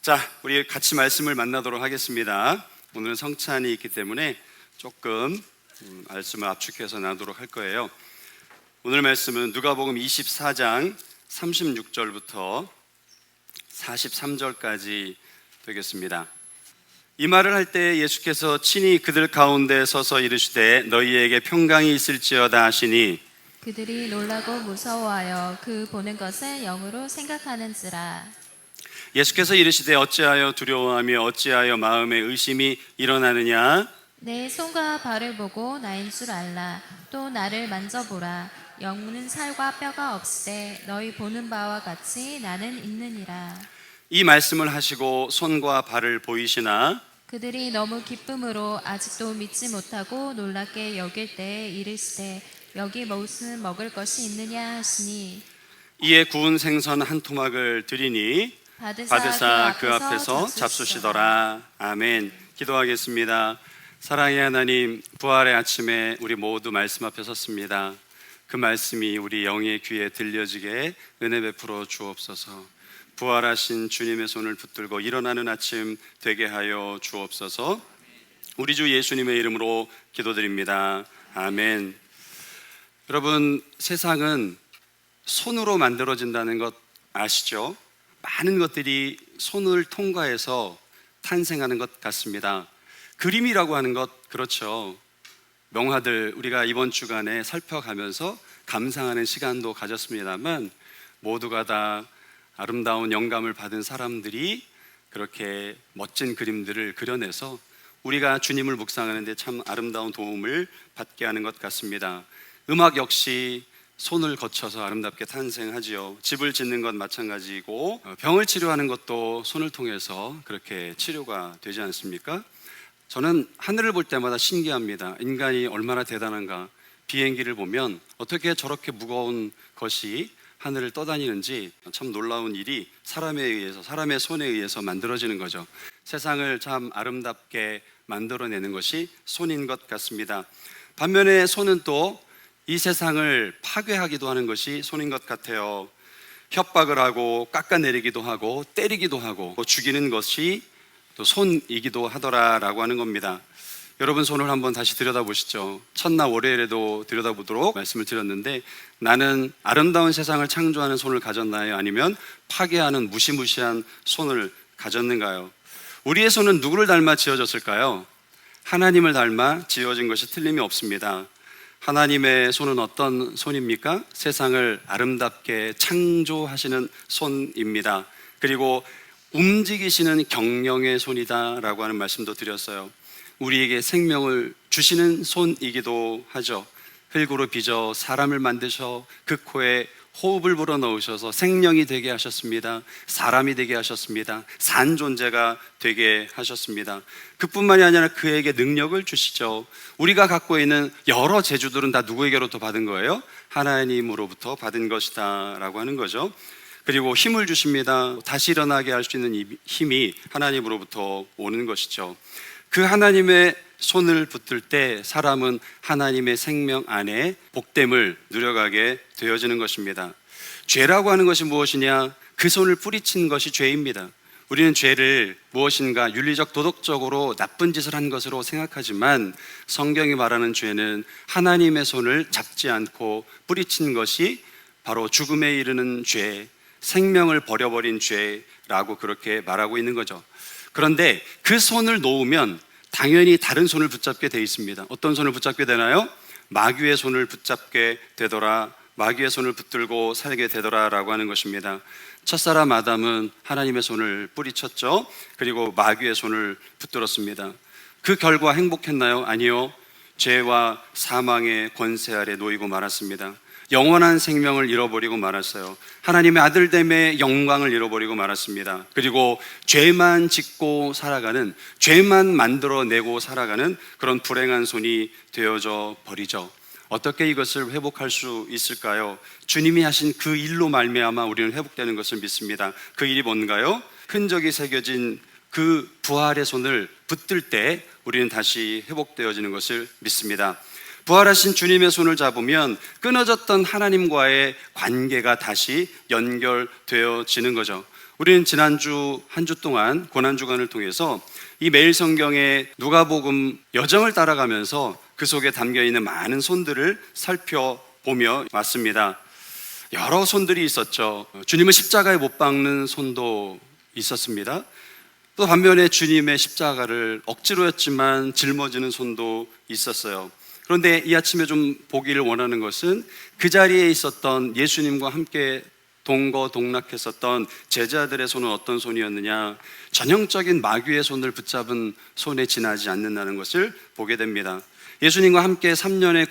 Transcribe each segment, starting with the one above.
자, 우리 같이 말씀을 만나도록 하겠습니다. 오늘은 성찬이 있기 때문에 조금 말씀을 압축해서 나누도록 할 거예요. 오늘 말씀은 누가복음 24장 36절부터 43절까지 되겠습니다. 이 말을 할 때 예수께서 친히 그들 가운데 서서 이르시되 너희에게 평강이 있을지어다 하시니 그들이 놀라고 무서워하여 그 보는 것을 영으로 생각하는지라. 예수께서 이르시되 어찌하여 두려워하며 어찌하여 마음에 의심이 일어나느냐. 내 손과 발을 보고 나인 줄 알라. 또 나를 만져보라. 영은 살과 뼈가 없으되 너희 보는 바와 같이 나는 있느니라. 이 말씀을 하시고 손과 발을 보이시나 그들이 너무 기쁨으로 아직도 믿지 못하고 놀랍게 여길 때에 이르시되 여기 무슨 먹을 것이 있느냐 하시니 이에 구운 생선 한 토막을 드리니 받으사 그 앞에서 잡수시더라. 아멘. 기도하겠습니다. 사랑의 하나님, 부활의 아침에 우리 모두 말씀 앞에 섰습니다. 그 말씀이 우리 영의 귀에 들려지게 은혜 베풀어 주옵소서. 부활하신 주님의 손을 붙들고 일어나는 아침 되게 하여 주옵소서. 우리 주 예수님의 이름으로 기도드립니다. 아멘. 여러분, 세상은 손으로 만들어진다는 것 아시죠? 많은 것들이 손을 통과해서 탄생하는 것 같습니다. 그림이라고 하는 것, 그렇죠. 명화들 우리가 이번 주간에 살펴가면서 감상하는 시간도 가졌습니다만 모두가 다 아름다운 영감을 받은 사람들이 그렇게 멋진 그림들을 그려내서 우리가 주님을 묵상하는 데 참 아름다운 도움을 받게 하는 것 같습니다. 음악 역시 손을 거쳐서 아름답게 탄생하지요. 집을 짓는 것 마찬가지고 병을 치료하는 것도 손을 통해서 그렇게 치료가 되지 않습니까? 저는 하늘을 볼 때마다 신기합니다. 인간이 얼마나 대단한가. 비행기를 보면 어떻게 저렇게 무거운 것이 하늘을 떠다니는지 참 놀라운 일이 사람에 의해서, 사람의 손에 의해서 만들어지는 거죠. 세상을 참 아름답게 만들어내는 것이 손인 것 같습니다. 반면에 손은 또 이 세상을 파괴하기도 하는 것이 손인 것 같아요. 협박을 하고 깎아내리기도 하고 때리기도 하고 죽이는 것이 또 손이기도 하더라라고 하는 겁니다. 여러분 손을 한번 다시 들여다보시죠. 첫날 월요일에도 들여다보도록 말씀을 드렸는데 나는 아름다운 세상을 창조하는 손을 가졌나요? 아니면 파괴하는 무시무시한 손을 가졌는가요? 우리의 손은 누구를 닮아 지어졌을까요? 하나님을 닮아 지어진 것이 틀림이 없습니다. 하나님의 손은 어떤 손입니까? 세상을 아름답게 창조하시는 손입니다. 그리고 움직이시는 경영의 손이다라고 하는 말씀도 드렸어요. 우리에게 생명을 주시는 손이기도 하죠. 흙으로 빚어 사람을 만드셔 그 코에 호흡을 불어넣으셔서 생명이 되게 하셨습니다. 사람이 되게 하셨습니다. 산 존재가 되게 하셨습니다. 그뿐만이 아니라 그에게 능력을 주시죠. 우리가 갖고 있는 여러 재주들은 다 누구에게로부터 받은 거예요? 하나님으로부터 받은 것이다 라고 하는 거죠. 그리고 힘을 주십니다. 다시 일어나게 할 수 있는 이 힘이 하나님으로부터 오는 것이죠. 그 하나님의 손을 붙들 때 사람은 하나님의 생명 안에 복됨을 누려가게 되어지는 것입니다. 죄라고 하는 것이 무엇이냐? 그 손을 뿌리친 것이 죄입니다. 우리는 죄를 무엇인가 윤리적 도덕적으로 나쁜 짓을 한 것으로 생각하지만 성경이 말하는 죄는 하나님의 손을 잡지 않고 뿌리친 것이 바로 죽음에 이르는 죄, 생명을 버려버린 죄라고 그렇게 말하고 있는 거죠. 그런데 그 손을 놓으면 당연히 다른 손을 붙잡게 돼 있습니다. 어떤 손을 붙잡게 되나요? 마귀의 손을 붙잡게 되더라. 마귀의 손을 붙들고 살게 되더라 라고 하는 것입니다. 첫사람 아담은 하나님의 손을 뿌리쳤죠. 그리고 마귀의 손을 붙들었습니다. 그 결과 행복했나요? 아니요. 죄와 사망의 권세 아래 놓이고 말았습니다. 영원한 생명을 잃어버리고 말았어요. 하나님의 아들됨의 영광을 잃어버리고 말았습니다. 그리고 죄만 짓고 살아가는, 죄만 만들어내고 살아가는 그런 불행한 손이 되어져 버리죠. 어떻게 이것을 회복할 수 있을까요? 주님이 하신 그 일로 말미암아 우리는 회복되는 것을 믿습니다. 그 일이 뭔가요? 흔적이 새겨진 그 부활의 손을 붙들 때 우리는 다시 회복되어지는 것을 믿습니다. 부활하신 주님의 손을 잡으면 끊어졌던 하나님과의 관계가 다시 연결되어지는 거죠. 우리는 지난주 한 주 동안 고난주간을 통해서 이 매일 성경의 누가복음 여정을 따라가면서 그 속에 담겨있는 많은 손들을 살펴보며 왔습니다. 여러 손들이 있었죠. 주님을 십자가에 못 박는 손도 있었습니다. 또 반면에 주님의 십자가를 억지로였지만 짊어지는 손도 있었어요. 그런데 이 아침에 좀 보기를 원하는 것은 그 자리에 있었던 예수님과 함께 동거동락했었던 제자들의 손은 어떤 손이었느냐, 전형적인 마귀의 손을 붙잡은 손에 지나지 않는다는 것을 보게 됩니다. 예수님과 함께 3년의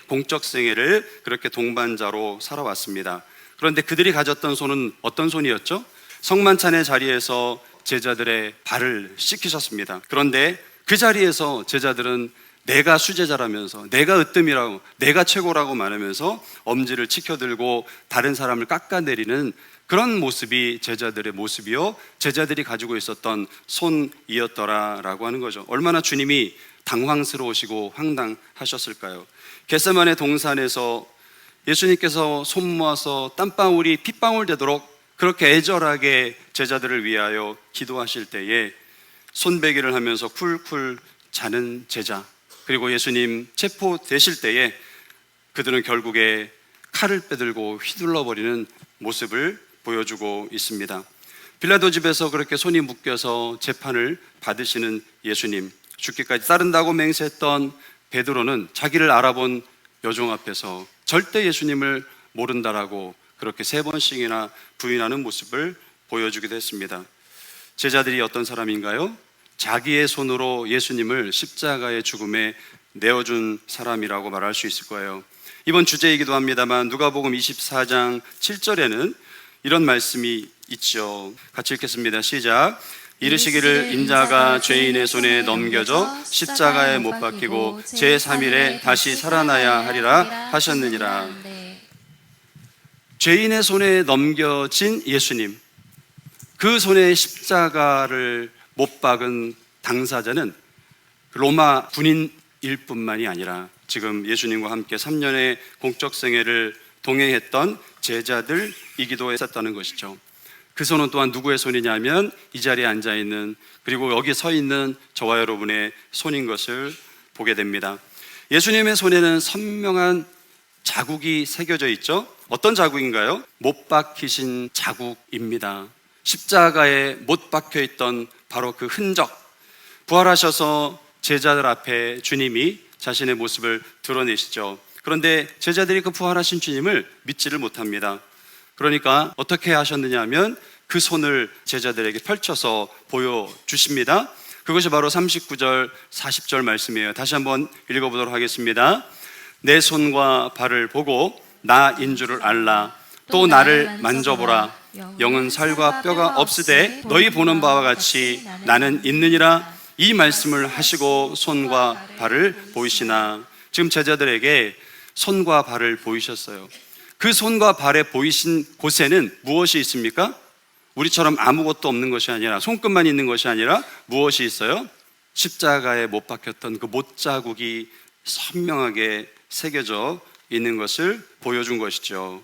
공적 생애를 그렇게 동반자로 살아왔습니다. 그런데 그들이 가졌던 손은 어떤 손이었죠? 성만찬의 자리에서 제자들의 발을 씻기셨습니다. 그런데 그 자리에서 제자들은 내가 수제자라면서, 내가 으뜸이라고, 내가 최고라고 말하면서 엄지를 치켜들고 다른 사람을 깎아내리는 그런 모습이 제자들의 모습이요, 제자들이 가지고 있었던 손이었더라라고 하는 거죠. 얼마나 주님이 당황스러우시고 황당하셨을까요? 겟세마네 동산에서 예수님께서 손 모아서 땀방울이 핏방울 되도록 그렇게 애절하게 제자들을 위하여 기도하실 때에 손베기를 하면서 쿨쿨 자는 제자, 그리고 예수님 체포되실 때에 그들은 결국에 칼을 빼들고 휘둘러버리는 모습을 보여주고 있습니다. 빌라도 집에서 그렇게 손이 묶여서 재판을 받으시는 예수님, 죽기까지 따른다고 맹세했던 베드로는 자기를 알아본 여종 앞에서 절대 예수님을 모른다라고 그렇게 3번씩이나 부인하는 모습을 보여주기도 했습니다. 제자들이 어떤 사람인가요? 자기의 손으로 예수님을 십자가의 죽음에 내어준 사람이라고 말할 수 있을 거예요. 이번 주제이기도 합니다만 누가복음 24장 7절에는 이런 말씀이 있죠. 같이 읽겠습니다. 시작. 이르시기를 인자가 죄인의 손에 넘겨져 십자가에 못 박히고 제3일에 다시 살아나야 하리라 하셨느니라. 죄인의 손에 넘겨진 예수님, 그 손에 십자가를 못 박은 당사자는 로마 군인일 뿐만이 아니라 지금 예수님과 함께 3년의 공적 생애를 동행했던 제자들이기도 했었다는 것이죠. 그 손은 또한 누구의 손이냐면 이 자리에 앉아있는, 그리고 여기 서 있는 저와 여러분의 손인 것을 보게 됩니다. 예수님의 손에는 선명한 자국이 새겨져 있죠. 어떤 자국인가요? 못 박히신 자국입니다. 십자가에 못 박혀 있던 바로 그 흔적, 부활하셔서 제자들 앞에 주님이 자신의 모습을 드러내시죠. 그런데 제자들이 그 부활하신 주님을 믿지를 못합니다. 그러니까 어떻게 하셨느냐 하면 그 손을 제자들에게 펼쳐서 보여주십니다. 그것이 바로 39절 40절 말씀이에요. 다시 한번 읽어보도록 하겠습니다. 내 손과 발을 보고 나인 줄을 알라. 또 나를 만져보라. 영은 살과 뼈가 없으되 너희 보는 바와 같이 나는 있느니라. 이 말씀을 하시고 손과 발을 보이시나. 지금 제자들에게 손과 발을 보이셨어요. 그 손과 발에 보이신 곳에는 무엇이 있습니까? 우리처럼 아무것도 없는 것이 아니라, 손끝만 있는 것이 아니라 무엇이 있어요? 십자가에 못 박혔던 그 못자국이 선명하게 새겨져 있는 것을 보여준 것이죠.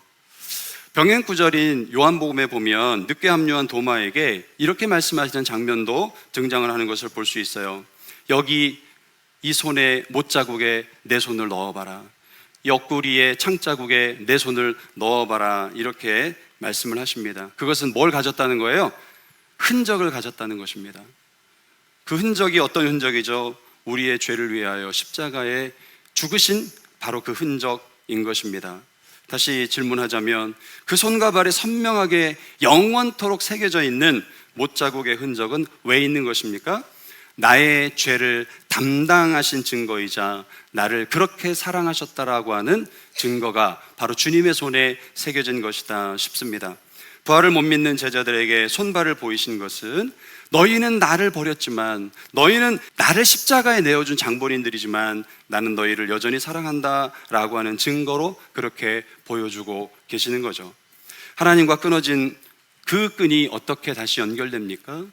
병행 구절인 요한복음에 보면 늦게 합류한 도마에게 이렇게 말씀하시는 장면도 등장을 하는 것을 볼 수 있어요. 여기 이 손에 못자국에 내 손을 넣어봐라. 옆구리에 창자국에 내 손을 넣어봐라. 이렇게 말씀을 하십니다. 그것은 뭘 가졌다는 거예요? 흔적을 가졌다는 것입니다. 그 흔적이 어떤 흔적이죠? 우리의 죄를 위하여 십자가에 죽으신 바로 그 흔적인 것입니다. 다시 질문하자면 그 손과 발에 선명하게 영원토록 새겨져 있는 못자국의 흔적은 왜 있는 것입니까? 나의 죄를 담당하신 증거이자 나를 그렇게 사랑하셨다라고 하는 증거가 바로 주님의 손에 새겨진 것이다 싶습니다. 부활을 못 믿는 제자들에게 손발을 보이신 것은 너희는 나를 버렸지만, 너희는 나를 십자가에 내어준 장본인들이지만 나는 너희를 여전히 사랑한다라고 하는 증거로 그렇게 보여주고 계시는 거죠. 하나님과 끊어진 그 끈이 어떻게 다시 연결됩니까?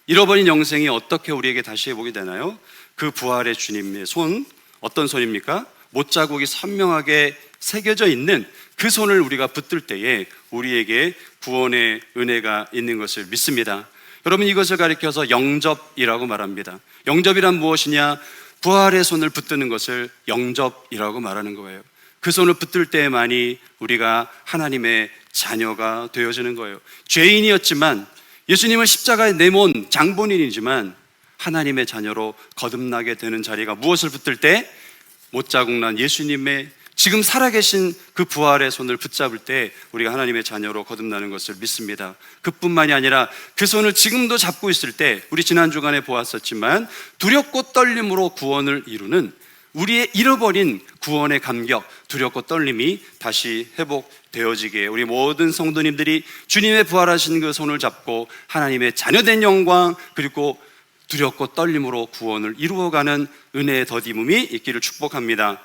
잃어버린 영생이 어떻게 우리에게 다시 회복이 되나요? 그 부활의 주님의 손, 어떤 손입니까? 못자국이 선명하게 새겨져 있는 그 손을 우리가 붙들 때에 우리에게 구원의 은혜가 있는 것을 믿습니다. 여러분, 이것을 가리켜서 영접이라고 말합니다. 영접이란 무엇이냐? 부활의 손을 붙드는 것을 영접이라고 말하는 거예요. 그 손을 붙들 때만이 우리가 하나님의 자녀가 되어지는 거예요. 죄인이었지만, 예수님을 십자가에 내몬 장본인이지만 하나님의 자녀로 거듭나게 되는 자리가 무엇을 붙들 때? 못자국난 예수님의 지금 살아계신 그 부활의 손을 붙잡을 때 우리가 하나님의 자녀로 거듭나는 것을 믿습니다. 그뿐만이 아니라 그 손을 지금도 잡고 있을 때, 우리 지난 주간에 보았었지만 두렵고 떨림으로 구원을 이루는, 우리의 잃어버린 구원의 감격, 두렵고 떨림이 다시 회복되어지기에 우리 모든 성도님들이 주님의 부활하신 그 손을 잡고 하나님의 자녀된 영광, 그리고 두렵고 떨림으로 구원을 이루어가는 은혜의 더디움이 있기를 축복합니다.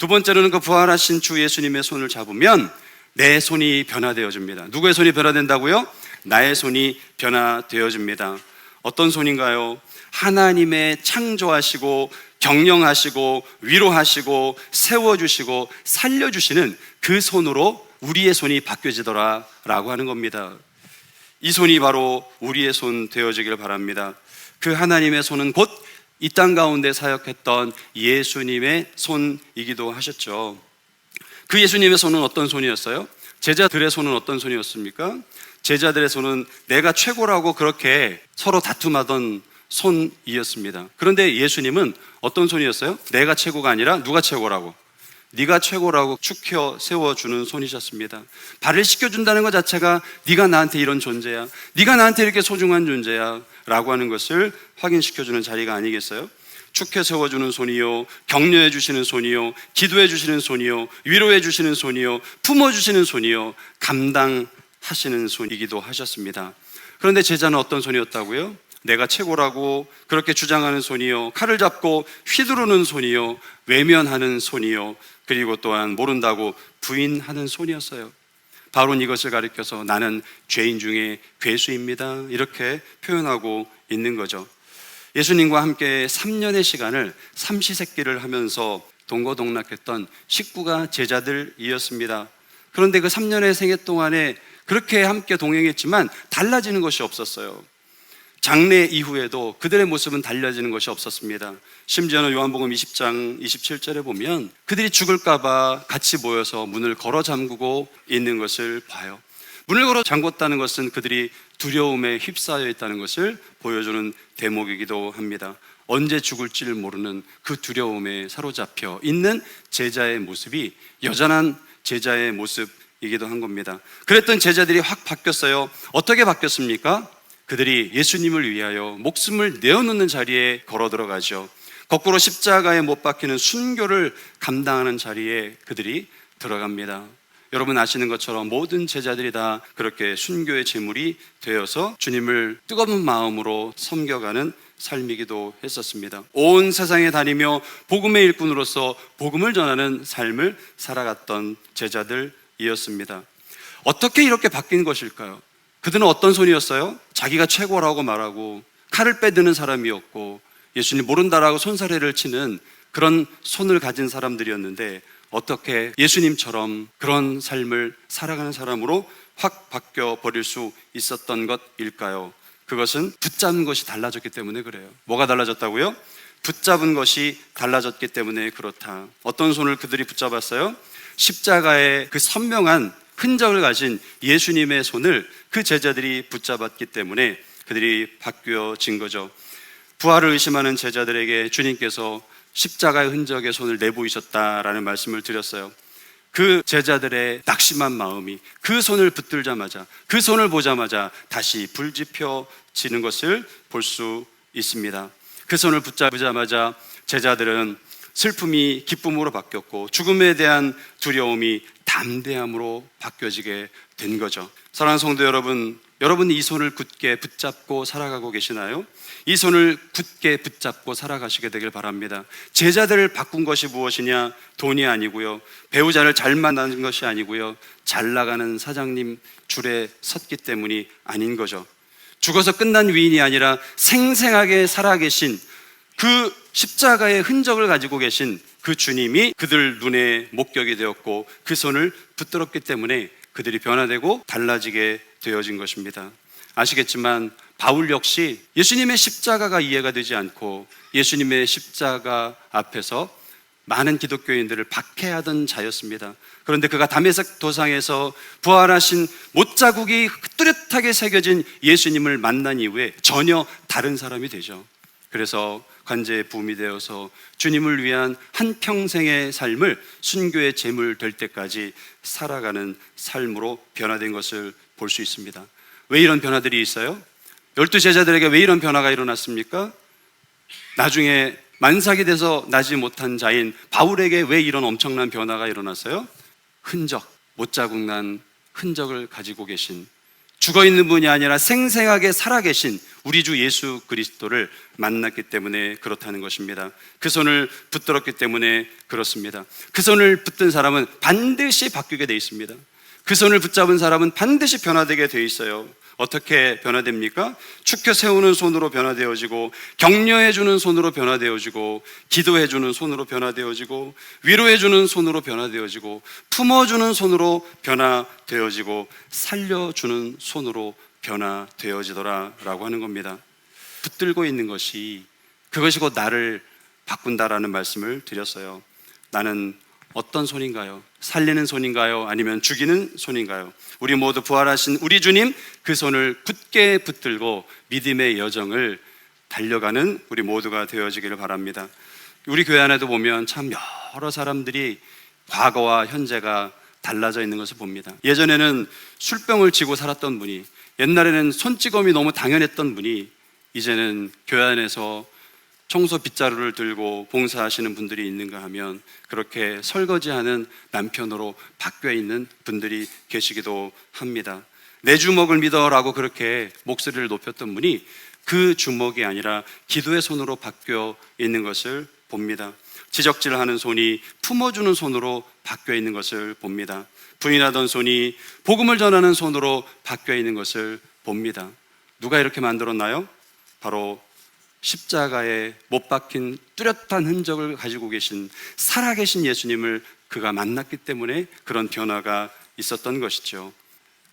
두 번째로는 그 부활하신 주 예수님의 손을 잡으면 내 손이 변화되어집니다. 누구의 손이 변화된다고요? 나의 손이 변화되어집니다. 어떤 손인가요? 하나님의 창조하시고 경영하시고 위로하시고 세워주시고 살려주시는 그 손으로 우리의 손이 바뀌어지더라 라고 하는 겁니다. 이 손이 바로 우리의 손 되어지길 바랍니다. 그 하나님의 손은 곧 이 땅 가운데 사역했던 예수님의 손이기도 하셨죠. 그 예수님의 손은 어떤 손이었어요? 제자들의 손은 어떤 손이었습니까? 제자들의 손은 내가 최고라고 그렇게 서로 다툼하던 손이었습니다. 그런데 예수님은 어떤 손이었어요? 내가 최고가 아니라 누가 최고라고? 네가 최고라고 축혀 세워주는 손이셨습니다. 발을 씻겨준다는 것 자체가 네가 나한테 이런 존재야, 네가 나한테 이렇게 소중한 존재야 라고 하는 것을 확인시켜주는 자리가 아니겠어요? 축혀 세워주는 손이요, 격려해 주시는 손이요, 기도해 주시는 손이요, 위로해 주시는 손이요, 품어주시는 손이요, 감당하시는 손이기도 하셨습니다. 그런데 제자는 어떤 손이었다고요? 내가 최고라고 그렇게 주장하는 손이요, 칼을 잡고 휘두르는 손이요, 외면하는 손이요, 그리고 또한 모른다고 부인하는 손이었어요. 바울은 이것을 가리켜서 나는 죄인 중에 괴수입니다, 이렇게 표현하고 있는 거죠. 예수님과 함께 3년의 시간을 삼시세끼를 하면서 동거동락했던 식구가 제자들이었습니다. 그런데 그 3년의 생애 동안에 그렇게 함께 동행했지만 달라지는 것이 없었어요. 장례 이후에도 그들의 모습은 달라지는 것이 없었습니다. 심지어는 요한복음 20장 27절에 보면 그들이 죽을까봐 같이 모여서 문을 걸어 잠그고 있는 것을 봐요. 문을 걸어 잠궜다는 것은 그들이 두려움에 휩싸여 있다는 것을 보여주는 대목이기도 합니다. 언제 죽을지를 모르는 그 두려움에 사로잡혀 있는 제자의 모습이 여전한 제자의 모습이기도 한 겁니다. 그랬던 제자들이 확 바뀌었어요. 어떻게 바뀌었습니까? 그들이 예수님을 위하여 목숨을 내어놓는 자리에 걸어 들어가죠. 거꾸로 십자가에 못 박히는 순교를 감당하는 자리에 그들이 들어갑니다. 여러분 아시는 것처럼 모든 제자들이 다 그렇게 순교의 제물이 되어서 주님을 뜨거운 마음으로 섬겨가는 삶이기도 했었습니다. 온 세상에 다니며 복음의 일꾼으로서 복음을 전하는 삶을 살아갔던 제자들이었습니다. 어떻게 이렇게 바뀐 것일까요? 그들은 어떤 손이었어요? 자기가 최고라고 말하고 칼을 빼드는 사람이었고 예수님 모른다라고 손사래를 치는 그런 손을 가진 사람들이었는데 어떻게 예수님처럼 그런 삶을 살아가는 사람으로 확 바뀌어 버릴 수 있었던 것일까요? 그것은 붙잡은 것이 달라졌기 때문에 그래요. 뭐가 달라졌다고요? 붙잡은 것이 달라졌기 때문에 그렇다. 어떤 손을 그들이 붙잡았어요? 십자가의 그 선명한 흔적을 가진 예수님의 손을 그 제자들이 붙잡았기 때문에 그들이 바뀌어진 거죠. 부활을 의심하는 제자들에게 주님께서 십자가의 흔적의 손을 내보이셨다라는 말씀을 드렸어요. 그 제자들의 낙심한 마음이 그 손을 붙들자마자, 그 손을 보자마자 다시 불지펴지는 것을 볼 수 있습니다. 그 손을 붙잡자마자 제자들은 슬픔이 기쁨으로 바뀌었고 죽음에 대한 두려움이 담대함으로 바뀌어지게 된 거죠. 사랑하는 성도 여러분, 여러분이 이 손을 굳게 붙잡고 살아가고 계시나요? 이 손을 굳게 붙잡고 살아가시게 되길 바랍니다. 제자들을 바꾼 것이 무엇이냐? 돈이 아니고요, 배우자를 잘 만나는 것이 아니고요, 잘 나가는 사장님 줄에 섰기 때문이 아닌 거죠. 죽어서 끝난 위인이 아니라 생생하게 살아계신 그 십자가의 흔적을 가지고 계신 그 주님이 그들 눈에 목격이 되었고 그 손을 붙들었기 때문에 그들이 변화되고 달라지게 되어진 것입니다. 아시겠지만 바울 역시 예수님의 십자가가 이해가 되지 않고 예수님의 십자가 앞에서 많은 기독교인들을 박해하던 자였습니다. 그런데 그가 다메섹 도상에서 부활하신 못자국이 뚜렷하게 새겨진 예수님을 만난 이후에 전혀 다른 사람이 되죠. 그래서 관제의 부음이 되어서 주님을 위한 한평생의 삶을 순교의 제물 될 때까지 살아가는 삶으로 변화된 것을 볼 수 있습니다. 왜 이런 변화들이 있어요? 12제자들에게 왜 이런 변화가 일어났습니까? 나중에 만삭이 돼서 나지 못한 자인 바울에게 왜 이런 엄청난 변화가 일어났어요? 흔적, 못자국 난 흔적을 가지고 계신, 죽어있는 분이 아니라 생생하게 살아계신 우리 주 예수 그리스도를 만났기 때문에 그렇다는 것입니다. 그 손을 붙들었기 때문에 그렇습니다. 그 손을 붙든 사람은 반드시 바뀌게 돼 있습니다. 그 손을 붙잡은 사람은 반드시 변화되게 돼 있어요. 어떻게 변화됩니까? 축혀 세우는 손으로 변화되어지고, 격려해주는 손으로 변화되어지고, 기도해주는 손으로 변화되어지고, 위로해주는 손으로 변화되어지고, 품어주는 손으로 변화되어지고, 살려주는 손으로 변화되어지더라 라고 하는 겁니다. 붙들고 있는 것이, 그것이 곧 나를 바꾼다라는 말씀을 드렸어요. 나는 어떤 손인가요? 살리는 손인가요? 아니면 죽이는 손인가요? 우리 모두 부활하신 우리 주님, 그 손을 굳게 붙들고 믿음의 여정을 달려가는 우리 모두가 되어지기를 바랍니다. 우리 교회 안에도 보면 참 여러 사람들이 과거와 현재가 달라져 있는 것을 봅니다. 예전에는 술병을 쥐고 살았던 분이, 옛날에는 손찌검이 너무 당연했던 분이, 이제는 교회 안에서 청소 빗자루를 들고 봉사하시는 분들이 있는가 하면 그렇게 설거지하는 남편으로 바뀌어 있는 분들이 계시기도 합니다. 내 주먹을 믿어라고 그렇게 목소리를 높였던 분이 그 주먹이 아니라 기도의 손으로 바뀌어 있는 것을 봅니다. 지적질하는 손이 품어주는 손으로 바뀌어 있는 것을 봅니다. 부인하던 손이 복음을 전하는 손으로 바뀌어 있는 것을 봅니다. 누가 이렇게 만들었나요? 바로 십자가에 못 박힌 뚜렷한 흔적을 가지고 계신 살아계신 예수님을 그가 만났기 때문에 그런 변화가 있었던 것이죠.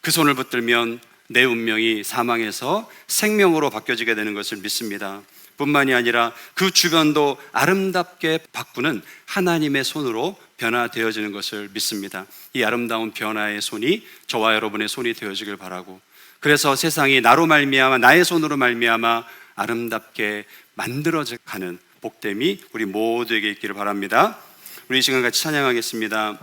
그 손을 붙들면 내 운명이 사망에서 생명으로 바뀌어지게 되는 것을 믿습니다. 뿐만이 아니라 그 주변도 아름답게 바꾸는 하나님의 손으로 변화되어지는 것을 믿습니다. 이 아름다운 변화의 손이 저와 여러분의 손이 되어지길 바라고, 그래서 세상이 나로 말미암아, 나의 손으로 말미암아 아름답게 만들어가는 복됨이 우리 모두에게 있기를 바랍니다. 우리 이 시간 같이 찬양하겠습니다.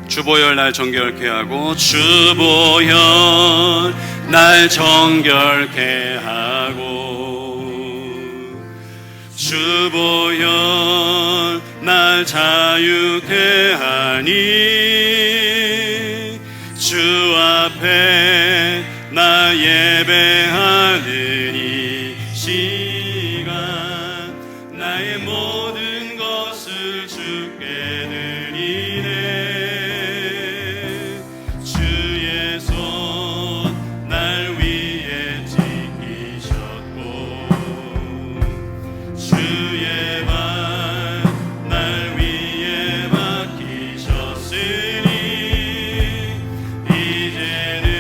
주보혈 날 정결케 하고, 주보혈 날 정결케 하고, 주보혈 날 자유케 하니, 주 앞에 나 예배하는 이 시간, 나의 모든 것을 주께 드리네. 주의 손 날 위에 지키셨고, 주의 발 날 위에 박히셨으니, 이제는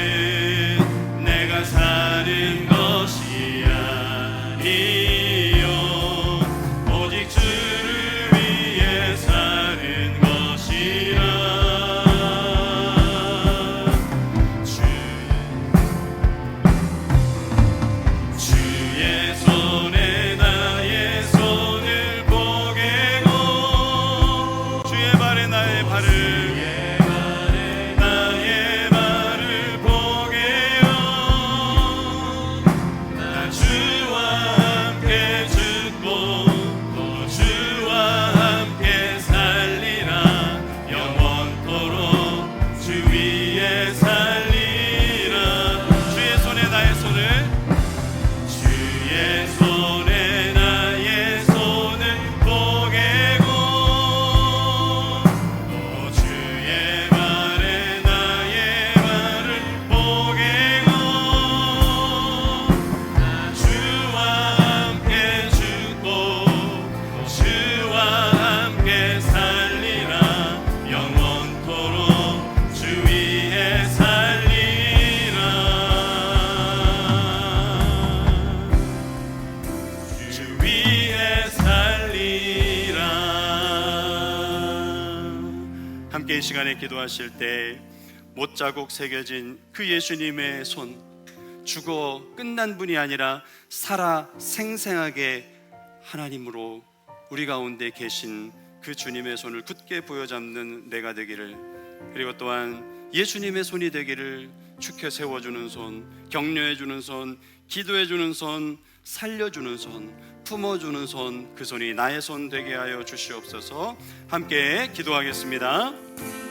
내가 사는 것이 함께 이 시간에 기도하실 때 못자국 새겨진 그 예수님의 손, 죽어 끝난 분이 아니라 살아 생생하게 하나님으로 우리 가운데 계신 그 주님의 손을 굳게 부여잡는 내가 되기를, 그리고 또한 예수님의 손이 되기를, 축혀 세워주는 손, 격려해주는 손, 기도해주는 손, 살려주는 손, 품어주는 손, 그 손이 나의 손 되게 하여 주시옵소서. 함께 기도하겠습니다.